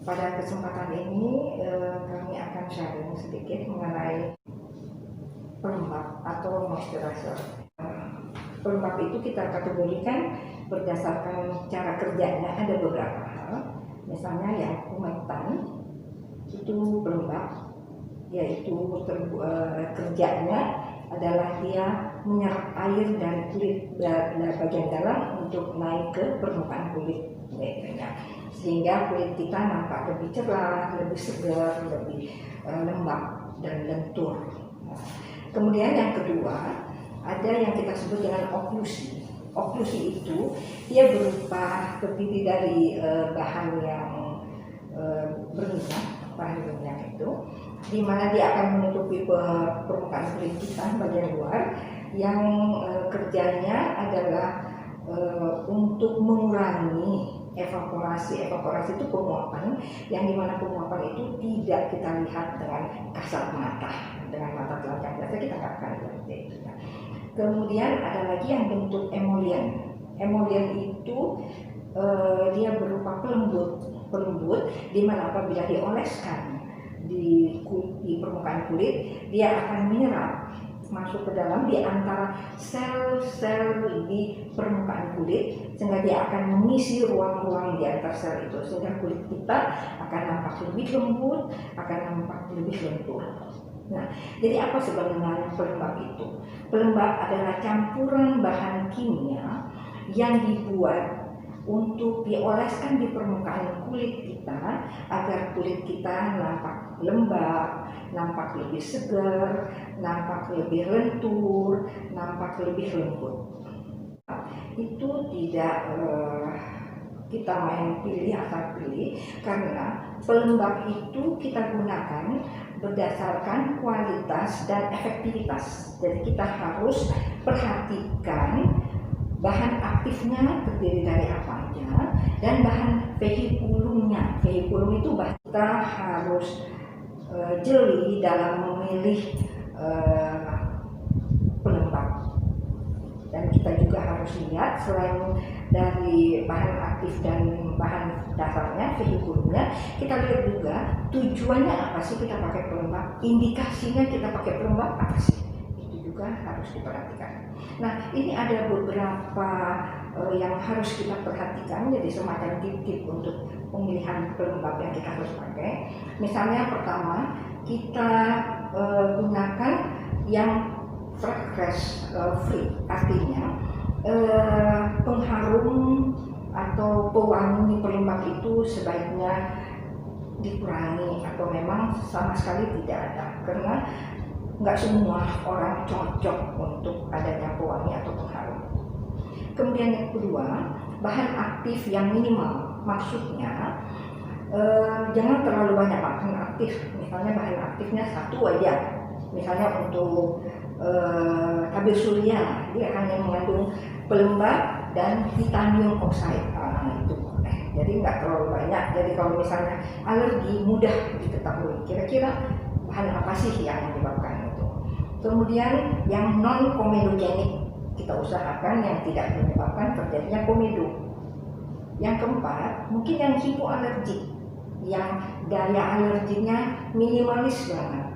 Pada kesempatan ini kami akan sharing sedikit mengenai pelembab atau moisturizer. Pelembab itu kita kategorikan berdasarkan cara kerjanya, ada beberapa hal. Misalnya yang humectant itu pelembab, yaitu kerjanya adalah dia menyerap air dari kulit bagian dalam untuk naik ke permukaan kulit, sehingga kulit kita nampak lebih cerah, lebih segar, lebih lembab dan lentur. Kemudian yang kedua, ada yang kita sebut dengan oklusi. Oklusi itu dia berupa terdiri dari bahan yang berminyak, bahan minyak itu, di mana dia akan menutupi permukaan kulit kita bagian luar, yang kerjanya adalah untuk mengurangi evaporasi. Evaporasi itu penguapan, yang dimana penguapan itu tidak kita lihat dengan kasat mata, dengan mata telanjang biasa kita nggak akan lihat itu. Kemudian ada lagi yang bentuk emollient. Emollient itu dia berupa pelembut, di mana apabila dioleskan di permukaan kulit, dia akan menyerap masuk ke dalam di antara sel-sel di permukaan kulit, sehingga dia akan mengisi ruang-ruang di antara sel itu, sehingga kulit kita akan nampak lebih lembut, akan nampak lebih lentur. Nah, jadi apa sebenarnya pelembab itu? Pelembab adalah campuran bahan kimia yang dibuat untuk dioleskan di permukaan kulit kita agar kulit kita nampak lembab, nampak lebih segar, nampak lebih lentur, nampak lebih lembut. Itu tidak kita main pilih asal pilih, karena pelembab itu kita gunakan berdasarkan kualitas dan efektivitas. Jadi kita harus perhatikan bahan aktifnya terdiri dari apa aja, dan bahan vehikulumnya. Vehikulum itu kita harus jeli dalam memilih pelembab. Dan kita juga harus lihat selain dari bahan aktif dan bahan dasarnya, vehikulumnya, kita lihat juga tujuannya apa sih kita pakai pelembab, indikasinya kita pakai pelembab apa sih, itu juga harus diperhatikan. Nah, ini ada beberapa yang harus kita perhatikan, jadi semacam tip-tip untuk pemilihan pelembab yang kita harus pakai. Misalnya pertama, kita gunakan yang fragrance free, artinya pengharum atau pewangi pelembab itu sebaiknya dikurangi atau memang sama sekali tidak ada, karena nggak semua orang cocok untuk adanya pewangi atau pengharum. Kemudian yang kedua, bahan aktif yang minimal, maksudnya jangan terlalu banyak bahan aktif. Misalnya bahan aktifnya satu aja, misalnya untuk tabir surya, dia hanya mengandung pelembab dan titanium oxide, itu boleh. Jadi nggak terlalu banyak. Jadi kalau misalnya alergi mudah diketahui kira-kira bahan apa sih yang menyebabkan itu. Kemudian yang non komedogenik, kita usahakan yang tidak menyebabkan terjadinya komedo. Yang keempat, mungkin yang hipoalergik, yang daya alerginya minimalis banget.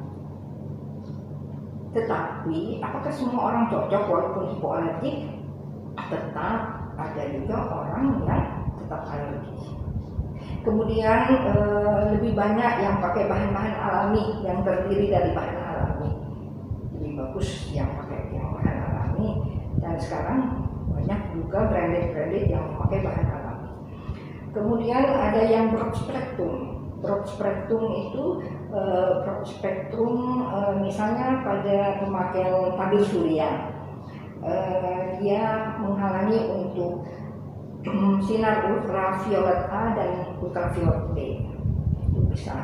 Tetapi apakah semua orang cocok walaupun hipoalergik? Tetap ada juga orang yang tetap alergi. Kemudian lebih banyak yang pakai bahan-bahan alami, yang terdiri dari bahan alami. Lebih bagus yang pakai yang bahan alami, dan sekarang banyak juga branded yang memakai bahan alami. Kemudian ada yang broad spectrum. Broad spectrum itu misalnya pada pemakaian tabir surya, dia menghalangi untuk sinar ultraviolet A dan ultraviolet B, itu bisa.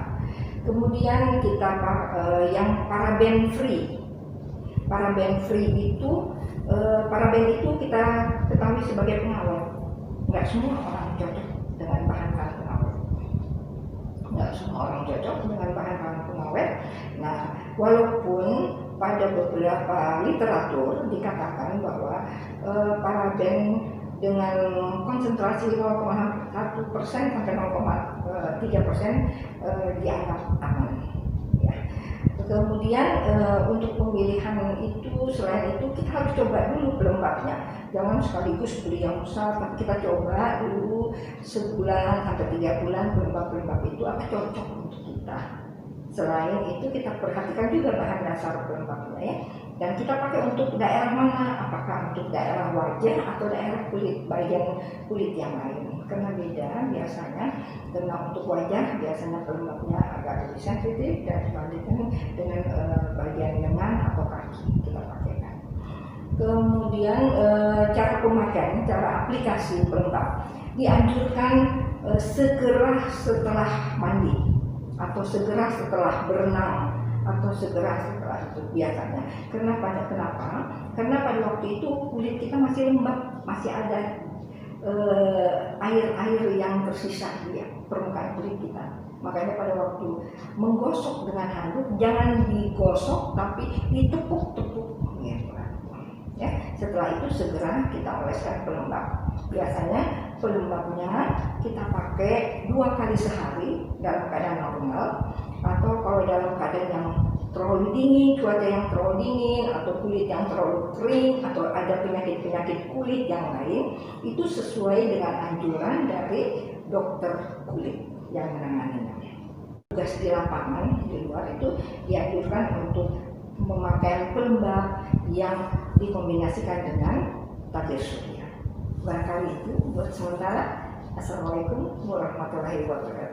Kemudian kita yang paraben free. Paraben free itu kita ketahui sebagai pengawet. Nggak semua orang cocok dengan bahan-bahan pengawet. Nggak semua orang cocok dengan bahan-bahan pengawet. Nah, walaupun pada beberapa literatur dikatakan bahwa paraben dengan konsentrasi 0,1% sampai 0,3% 3% dianggap aman. Ya. Kemudian untuk pemilihan itu, selain itu kita harus coba dulu pelembabnya. Jangan sekaligus beli yang besar, tapi kita coba dulu sebulan sampai 3 bulan pelembab-pelembab itu apa cocok untuk kita. Selain itu kita perhatikan juga bahan dasar pelembabnya ya. Dan kita pakai untuk daerah mana, apakah untuk daerah wajah atau daerah kulit, bagian kulit yang lain. Karena beda biasanya, karena untuk wajah biasanya pelembabnya agak lebih sensitif dan dibandingkan dengan bagian lengan atau kaki kita pakaikan. Kemudian cara pemakaian, cara aplikasi pelembab dianjurkan segera setelah mandi atau segera setelah berenang atau segera setelah itu biasanya. Kenapa? Karena pada waktu itu kulit kita masih lembab, masih ada air-air yang tersisa di permukaan kulit kita. Makanya pada waktu menggosok dengan handuk jangan digosok tapi ditepuk-tepuk. Ya, setelah itu segera kita oleskan pelembab. Biasanya pelembabnya kita pakai 2 kali sehari dalam keadaan normal, atau kalau dalam keadaan yang terlalu dingin, cuaca yang terlalu dingin, atau kulit yang terlalu kering, atau ada penyakit-penyakit kulit yang lain, itu sesuai dengan anjuran dari dokter kulit yang menanganinya. Tugas di lapangan di luar itu dianjurkan untuk memakai pelembab yang dikombinasikan dengan tabir surya. Barangkali itu buat sementara. Assalamualaikum warahmatullahi wabarakatuh.